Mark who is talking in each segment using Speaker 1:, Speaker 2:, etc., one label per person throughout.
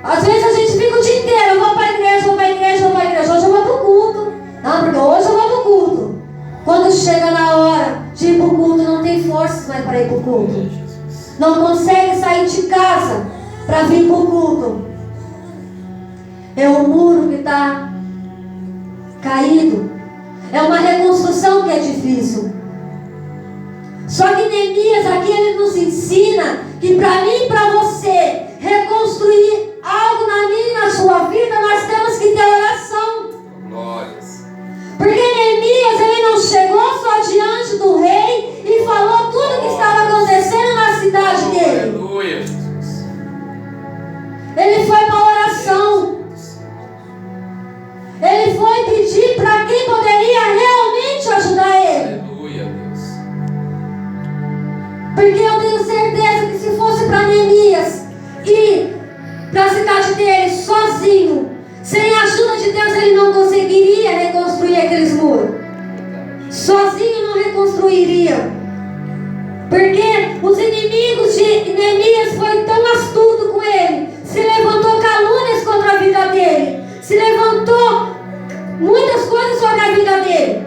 Speaker 1: Às vezes a gente fica o dia inteiro, eu vou para a igreja, vou para a igreja, vou para a igreja. Hoje eu vou para o culto. Não, porque hoje eu vou para o culto. Quando chega na hora de ir para o culto, não tem forças mais para ir para o culto. Não consegue sair de casa para vir para o culto. É um muro que está caído. É uma reconstrução que é difícil. Só que Neemias aqui ele nos ensina que para mim e para você reconstruir algo na minha e na sua vida, nós temos que ter oração. Glórias. Porque Neemias ele não chegou só diante do rei e falou tudo o que estava acontecendo na cidade dele. Aleluia. Ele foi para a oração. Ele foi pedir para quem poderia realmente ajudar ele. Aleluia, Deus. Porque eu tenho certeza que se fosse para Neemias ir para a cidade dele sozinho, sem a ajuda de Deus, ele não conseguiria reconstruir aqueles muros. Sozinho não reconstruiria. Porque os inimigos de Neemias foram tão astutos com ele. Se levantou calúnias contra a vida dele. Se levantou muitas coisas sobre a vida dele.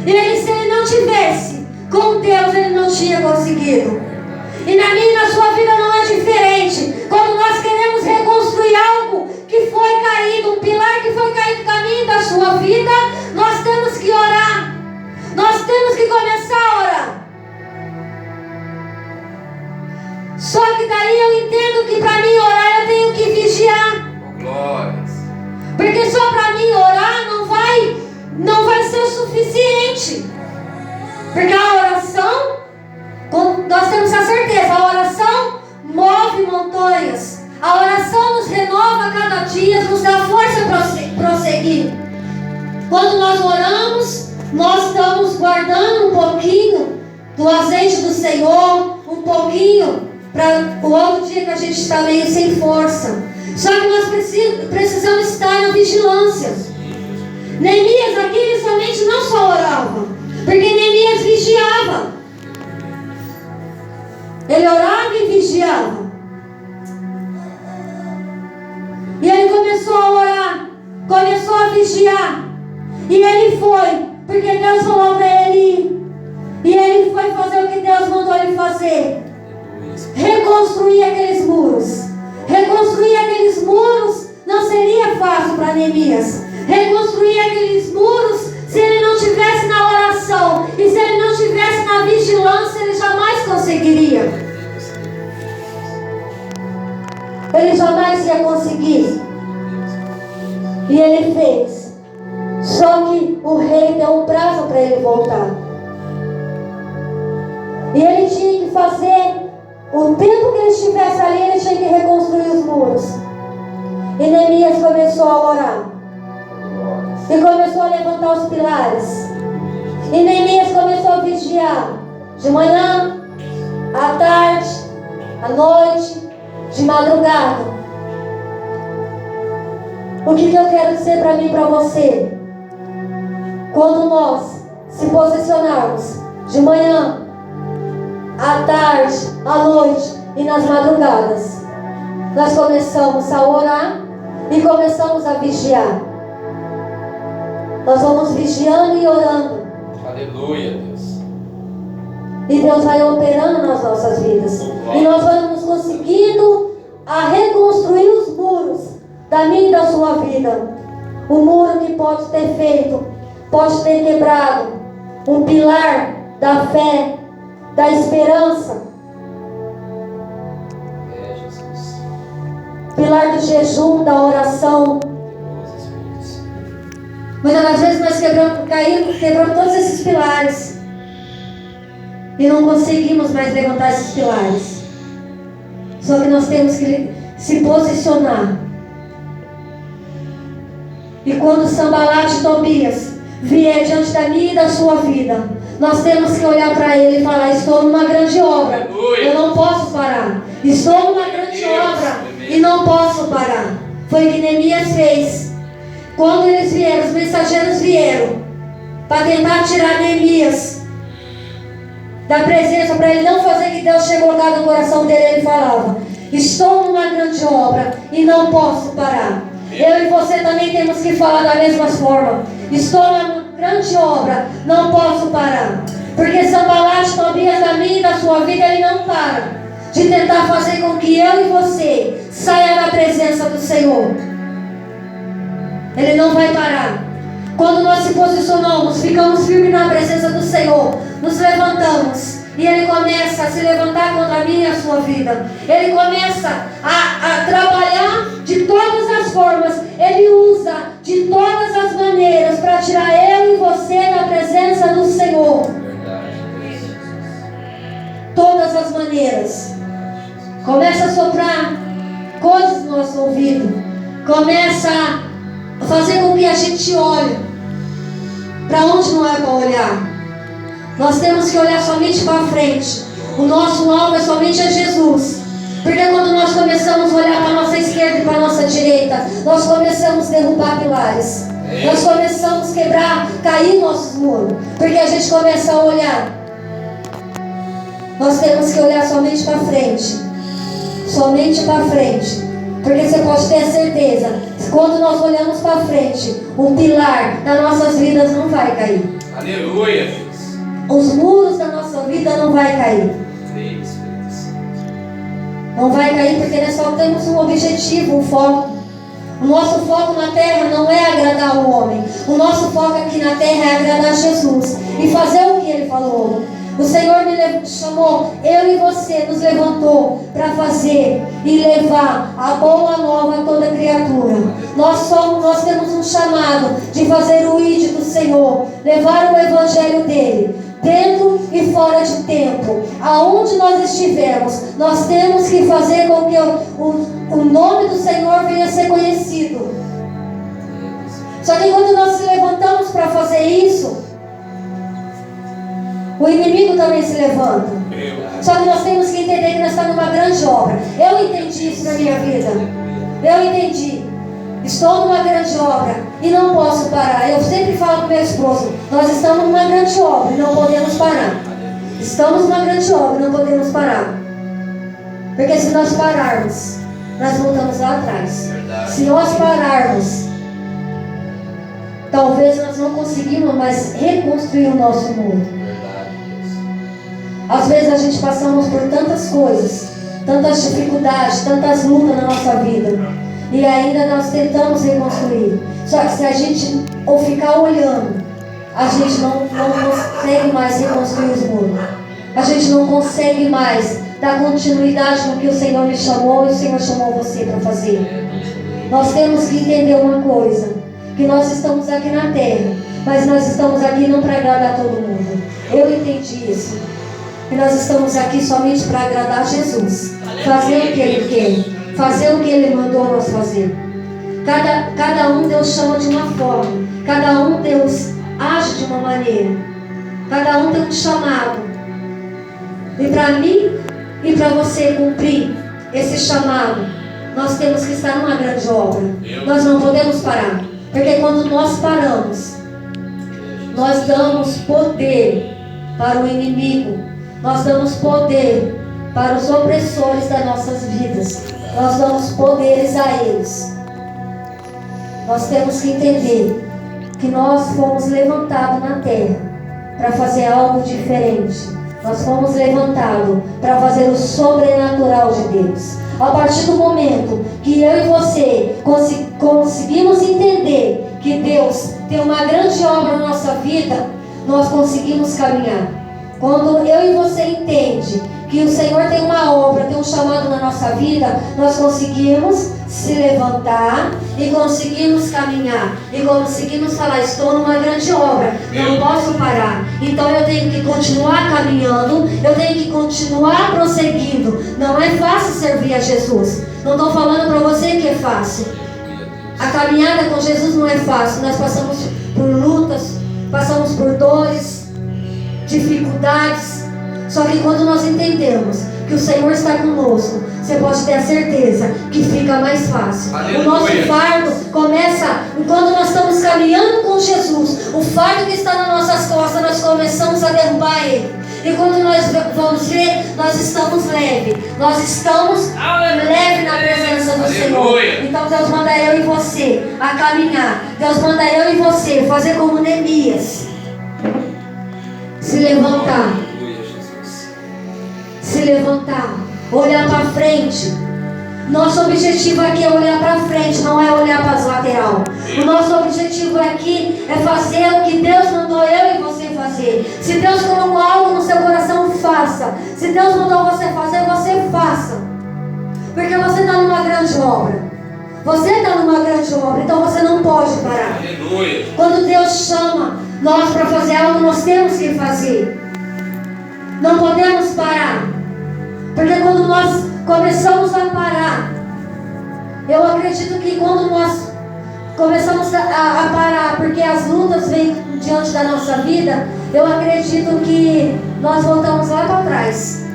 Speaker 1: E ele, se ele não tivesse com Deus, ele não tinha conseguido. E na minha e na sua vida não é diferente. Quando nós queremos reconstruir algo que foi caído, um pilar que foi caído no caminho da sua vida, nós temos que orar. Nós temos que começar a orar. Só que daí eu entendo que para mim orar eu tenho que vigiar. Glórias. Porque só para mim orar não vai ser o suficiente. Porque a oração, nós temos a certeza, a oração move montanhas. A oração nos renova cada dia, nos dá força para prosseguir. Quando nós oramos, nós estamos guardando um pouquinho do azeite do Senhor, um pouquinho para o outro dia que a gente está meio sem força. Só que nós precisamos estar na vigilância. Neemias aqui ele somente não só orava, porque Neemias vigiava. Ele orava e vigiava. E ele começou a orar, começou a vigiar. E ele foi, porque Deus falou para ele ir. E ele foi fazer o que Deus mandou ele fazer. Reconstruir aqueles muros. Reconstruir aqueles muros não seria fácil para Neemias. Reconstruir aqueles muros, se ele não estivesse na oração e se ele não estivesse na vigilância, ele jamais conseguiria. Ele jamais ia conseguir. E ele fez. Só que o rei deu um prazo para ele voltar. E ele tinha que fazer. O tempo que ele estivesse ali, ele tinha que reconstruir os muros. E Neemias começou a orar. E começou a levantar os pilares. E Neemias começou a vigiar. De manhã, à tarde, à noite, de madrugada. O que eu quero dizer para mim e para você? Quando nós se posicionarmos de manhã, à tarde, à noite e nas madrugadas, nós começamos a orar e começamos a vigiar. Nós vamos vigiando e orando. Aleluia, Deus. E Deus vai operando nas nossas vidas. E nós vamos conseguindo a reconstruir os muros da minha e da sua vida. O muro que pode ter feito, pode ter quebrado um pilar da fé, da esperança, pilar do jejum, da oração. Muitas das vezes nós quebramos todos esses pilares e não conseguimos mais levantar esses pilares. Só que nós temos que se posicionar. E quando Sambalat e Tobias vier diante da minha e da sua vida, nós temos que olhar para ele e falar: estou numa grande obra, eu não posso parar. Estou numa grande obra e não posso parar. Foi o que Neemias fez. Quando eles vieram, os mensageiros vieram para tentar tirar Neemias da presença, para ele não fazer o que Deus tinha colocado no coração dele, ele falava: Estou numa grande obra e não posso parar. Eu e você também temos que falar da mesma forma. Estou numa grande obra, não posso parar. Porque Sanbalate, Tobias, da minha e da sua vida, ele não para de tentar fazer com que eu e você saia da presença do Senhor. Ele não vai parar. Quando nós se posicionamos, ficamos firmes na presença do Senhor, nos levantamos, e Ele começa a se levantar contra mim e a sua vida. Ele começa a trabalhar de todas as formas. Ele usa de todas as maneiras para tirar eu e você da presença do Senhor. Todas as maneiras. Começa a soprar coisas no nosso ouvido. Começa a fazer com que a gente olhe para onde não é para olhar. Nós temos que olhar somente para frente. O nosso alvo é somente a Jesus. Porque quando nós começamos a olhar para a nossa esquerda e para a nossa direita, nós começamos a derrubar pilares. Nós começamos a quebrar, cair nossos muros. Porque a gente começa a olhar. Nós temos que olhar somente para frente. Somente para frente. Porque você pode ter certeza, quando nós olhamos para frente, o pilar das nossas vidas não vai cair.
Speaker 2: Aleluia.
Speaker 1: Os muros da nossa vida não vai cair. Não vai cair porque nós só temos um objetivo, um foco. O nosso foco na terra não é agradar o homem. O nosso foco aqui na terra é agradar Jesus e fazer o que Ele falou. O Senhor me chamou, eu e você nos levantou para fazer e levar a boa nova a toda criatura. Nós temos um chamado de fazer o ID do Senhor, levar o evangelho dele, dentro e fora de tempo. Aonde nós estivermos, nós temos que fazer com que o nome do Senhor venha a ser conhecido. Só que quando nós se levantamos para fazer isso, o inimigo também se levanta. Só que nós temos que entender que nós estamos numa grande obra. Eu entendi isso na minha vida. Eu entendi. Estou numa grande obra e não posso parar. Eu sempre falo para o meu esposo, nós estamos numa grande obra e não podemos parar. Estamos numa grande obra e não podemos parar. Porque se nós pararmos, nós voltamos lá atrás. Se nós pararmos, talvez nós não conseguimos mais reconstruir o nosso mundo. Às vezes a gente passamos por tantas coisas, tantas dificuldades, tantas lutas na nossa vida, e ainda nós tentamos reconstruir. Só que se a gente ou ficar olhando, a gente não consegue mais reconstruir os muros. A gente não consegue mais dar continuidade no que o Senhor me chamou e o Senhor chamou você para fazer. Nós temos que entender uma coisa, que nós estamos aqui na terra, mas nós estamos aqui não para agradar todo mundo. Eu entendi isso. E nós estamos aqui somente para agradar a Jesus, fazer o que Ele quer, fazer o que Ele mandou nós fazer. Cada um Deus chama de uma forma, cada um Deus age de uma maneira, cada um tem um chamado. E para mim e para você cumprir esse chamado, nós temos que estar numa grande obra. Nós não podemos parar, porque quando nós paramos, nós damos poder para o inimigo. Nós damos poder para os opressores das nossas vidas. Nós damos poderes a eles. Nós temos que entender que nós fomos levantados na terra para fazer algo diferente. Nós fomos levantados para fazer o sobrenatural de Deus. A partir do momento que eu e você conseguimos entender que Deus tem uma grande obra na nossa vida, nós conseguimos caminhar. Quando eu e você entende que o Senhor tem uma obra, tem um chamado na nossa vida, nós conseguimos se levantar e conseguimos caminhar e conseguimos falar, estou numa grande obra, não posso parar, então eu tenho que continuar caminhando, eu tenho que continuar prosseguindo. Não é fácil servir a Jesus, não estou falando para você que é fácil. A caminhada com Jesus não é fácil, nós passamos por lutas, passamos por dores, dificuldades. Só que quando nós entendemos que o Senhor está conosco, você pode ter a certeza que fica mais fácil. Aleluia. O nosso fardo começa quando nós estamos caminhando com Jesus. O fardo que está nas nossas costas, nós começamos a derrubar ele. E quando nós vamos ver, nós estamos leve. Nós estamos leve na presença do Senhor. Então Deus manda eu e você a caminhar. Deus manda eu e você fazer como Neemias. Se levantar. Se levantar. Olhar para frente. Nosso objetivo aqui é olhar para frente, não é olhar para as laterais. O nosso objetivo aqui é fazer o que Deus mandou eu e você fazer. Se Deus colocou algo no seu coração, faça. Se Deus mandou você fazer, você faça. Porque você está numa grande obra. Você está numa grande obra, então você não pode parar. Aleluia. Quando Deus chama nós para fazer algo, nós temos que fazer. Não podemos parar. Porque quando nós começamos a parar, eu acredito que quando nós começamos a parar, porque as lutas vêm diante da nossa vida, eu acredito que nós voltamos lá para trás.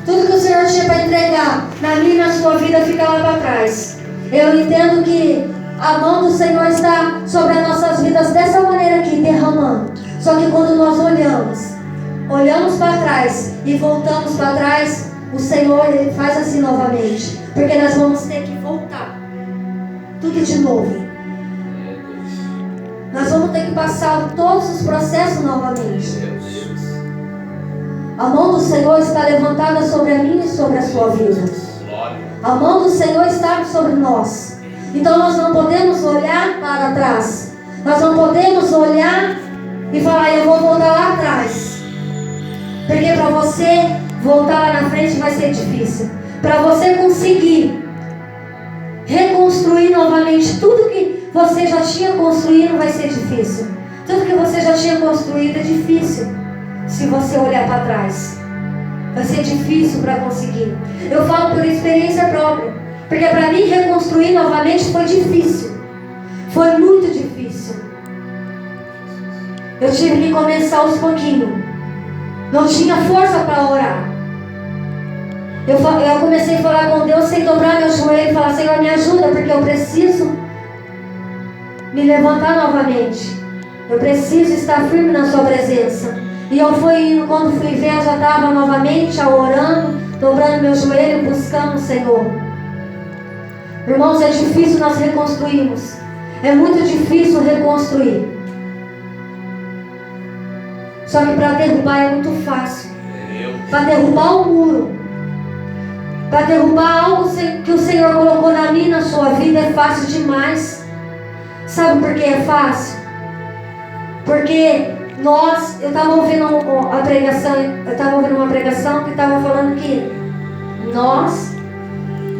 Speaker 1: Tudo que o Senhor tinha para entregar na minha e na sua vida fica lá para trás. Eu entendo que a mão do Senhor está sobre as nossas vidas dessa maneira aqui, derramando. Só que quando nós olhamos para trás e voltamos para trás, o Senhor ele faz assim novamente. Porque nós vamos ter que voltar tudo de novo. Nós vamos ter que passar todos os processos novamente. A mão do Senhor está levantada sobre a minha e sobre a sua vida. A mão do Senhor está sobre nós. Então nós não podemos olhar para trás. Nós não podemos olhar e falar, eu vou voltar lá atrás. Porque para você voltar lá na frente vai ser difícil. Para você conseguir reconstruir novamente tudo que você já tinha construído vai ser difícil. Tudo que você já tinha construído é difícil. Se você olhar para trás, vai ser difícil para conseguir. Eu falo por experiência própria. Porque para mim reconstruir novamente foi difícil. Foi muito difícil. Eu tive que começar aos pouquinhos. Não tinha força para orar. Eu comecei a falar com Deus sem dobrar meu joelho e falar, Senhor, me ajuda, porque eu preciso me levantar novamente. Eu preciso estar firme na sua presença. E eu fui indo, quando fui ver, eu já estava novamente orando, dobrando meu joelho, buscando o Senhor. Irmãos, é difícil nós reconstruirmos. É muito difícil reconstruir. Só que para derrubar é muito fácil. Para derrubar um muro, para derrubar algo que o Senhor colocou na minha e na sua vida é fácil demais. Sabe por que é fácil? Porque eu estava ouvindo uma pregação que estava falando que nós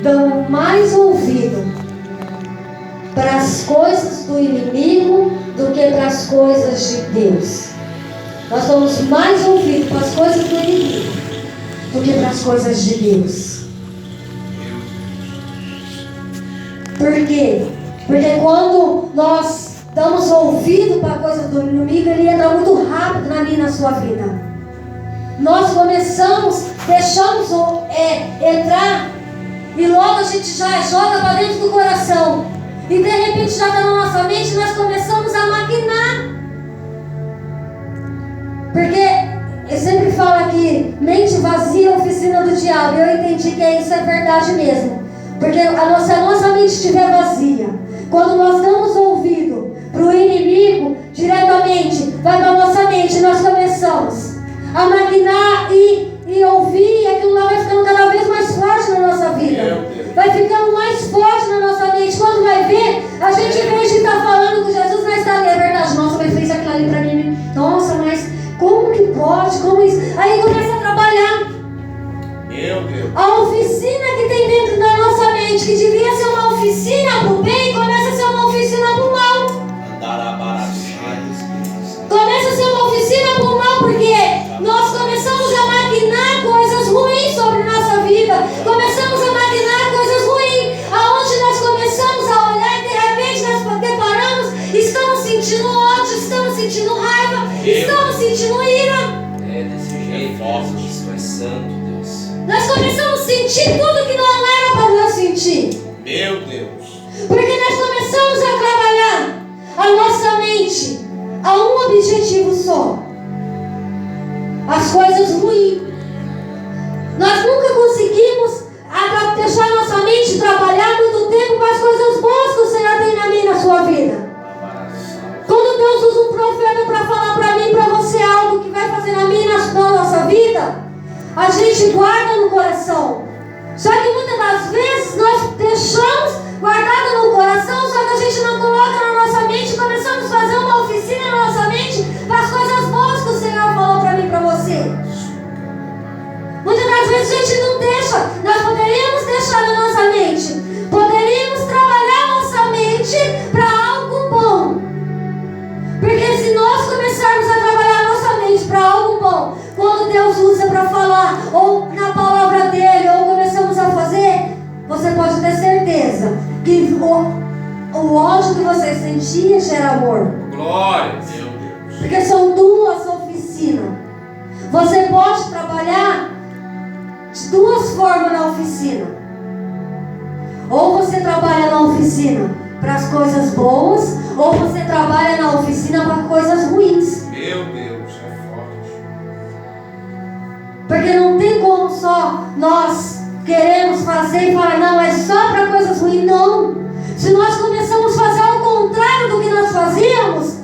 Speaker 1: damos mais ouvido para as coisas do inimigo do que para as coisas de Deus. Nós damos mais ouvido para as coisas do inimigo do que para as coisas de Deus. Por quê? Porque quando nós damos ouvido para a coisa do inimigo, ele entra muito rápido na minha e na sua vida. Nós deixamos entrar e logo a gente já joga para dentro do coração. E de repente já está na nossa mente e nós começamos a maquinar. Porque eu sempre falo aqui, mente vazia é oficina do diabo. E eu entendi que isso é verdade mesmo. Porque se a nossa mente estiver vazia, quando nós damos ouvido para o inimigo, diretamente vai para a nossa mente. Nós começamos a maquinar e ouvir, e aquilo lá vai ficando cada vez mais forte na nossa vida. Vai ficando mais forte na nossa mente. Quando vai ver, a gente em vez de estar falando com Jesus, nós está ali, é verdade, nossa, mas fez aquilo ali para mim. Nossa, mas como que pode? Como isso? Aí começa a trabalhar. Meu Deus. A oficina que tem dentro da nossa mente, que devia ser uma oficina para o bem, começa a ser uma oficina para o mal. Começa a ser uma oficina para o mal, porque nós começamos a maquinar coisas ruins sobre nossa vida. Começamos a maquinar coisas ruins, aonde nós começamos a olhar e de repente nós deparamos, estamos sentindo ódio, estamos sentindo raiva, estamos sentindo ira.
Speaker 2: É desse jeito, isso é santo, Deus.
Speaker 1: Nós começamos a sentir tudo que não era para nós sentir.
Speaker 2: Meu Deus.
Speaker 1: Porque nós começamos a trabalhar a nossa mente a um objetivo só. as coisas ruins. Nós nunca conseguimos deixar nossa mente trabalhar muito tempo para as coisas boas que o Senhor tem na minha e na sua vida. Quando Deus usa um profeta para falar para mim e para você algo que vai fazer na minha e na nossa vida, a gente guarda no coração. Só que muitas das vezes nós deixamos guardado no coração, só que a gente não coloca na nossa mente. Começamos a fazer uma oficina na nossa mente para as coisas boas que o Senhor falou para mim e para você. Muitas das vezes a gente não deixa. Nós poderíamos deixar na nossa mente, poderíamos trabalhar nossa mente para algo bom. Porque se nós começarmos a trabalhar nossa mente para algo bom, quando Deus usa para falar, ou na palavra dele, ou começamos a fazer, você pode ter certeza que o ódio que você sentia gera amor.
Speaker 2: Glória, meu Deus.
Speaker 1: Porque são duas oficinas. Você pode trabalhar de duas formas na oficina. Ou você trabalha na oficina para as coisas boas, ou você trabalha na oficina para coisas ruins.
Speaker 2: Meu Deus, é forte.
Speaker 1: Porque não tem como só nós queremos fazer e falar, não, é só para coisas ruins. Não. Se nós começamos a fazer ao contrário do que nós fazíamos,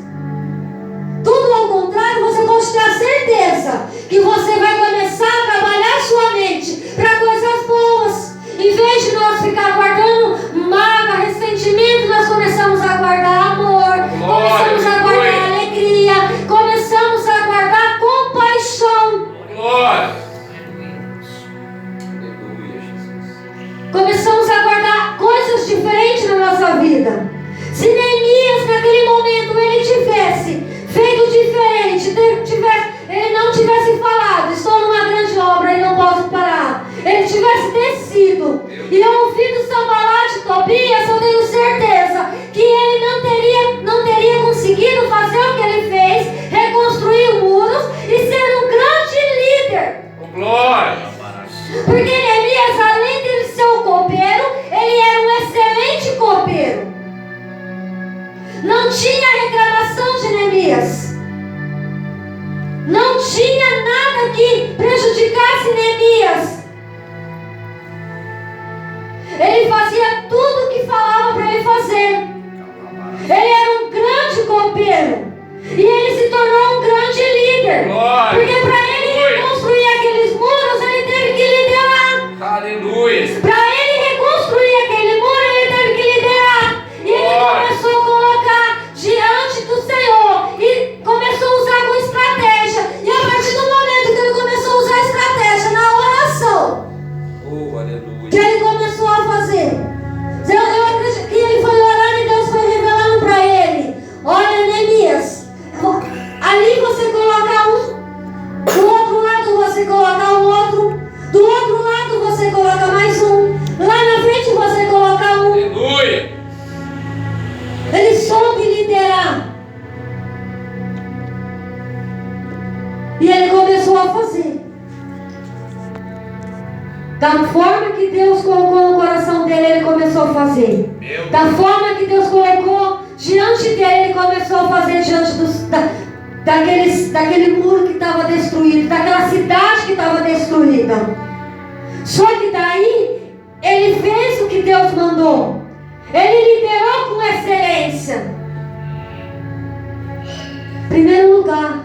Speaker 1: tudo ao contrário, você pode ter a certeza que você vai começar a trabalhar sua mente para coisas boas. Em vez de nós ficar guardando mágoa, ressentimento, nós começamos a guardar amor, começamos a guardar alegria, começamos a guardar compaixão.
Speaker 2: Glória.
Speaker 1: Começamos a guardar coisas diferentes na nossa vida. Se Neemias naquele momento ele tivesse feito diferente, ele não tivesse falado, estou numa grande obra e não posso parar, ele tivesse descido e ouvido Sanbalate e Tobias, eu tenho certeza que ele não teria conseguido fazer o que ele fez, reconstruir muros e ser um grande líder.
Speaker 2: Glória.
Speaker 1: Porque Neemias, além de ele ser um copeiro, ele era um excelente copeiro. Não tinha reclamação de Neemias. Não tinha nada que prejudicasse Neemias. Ele fazia tudo o que falava para ele fazer. Ele era um grande copeiro. E ele se tornou um grande líder.
Speaker 2: Glória.
Speaker 1: Porque para ele reconstruir aqueles muros, ele teve que liderar.
Speaker 2: Aleluia.
Speaker 1: Para ele reconstruir aquele muro, ele teve que liderar. E ele começou a colocar diante do Senhor. E começou a usar com estratégia. E a partir do momento que ele começou a usar estratégia na oração,
Speaker 2: Aleluia.
Speaker 1: que ele começou a fazer, eu acredito que ele foi orando e Deus foi revelando para ele: olha, Neemias, ali você coloca um, do outro lado você coloca o outro, do outro lado você coloca mais um, lá na frente você coloca um.
Speaker 2: Aleluia.
Speaker 1: Ele soube liderar. E ele começou a fazer da forma que Deus colocou no coração dele. Ele começou a fazer da forma que Deus colocou diante dele. Ele começou a fazer diante daquele muro que estava destruído, daquela cidade que estava destruída. Só que daí ele fez o que Deus mandou. Ele liderou com excelência. Em primeiro lugar,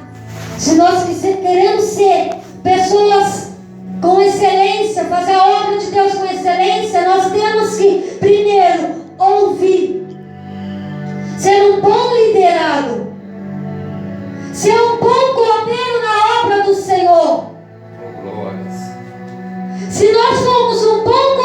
Speaker 1: se nós queremos ser pessoas com excelência, fazer a obra de Deus com excelência, nós temos que primeiro ouvir, ser um bom liderado, ser um bom copeiro na obra do Senhor.
Speaker 2: Glórias.
Speaker 1: Se nós formos um bom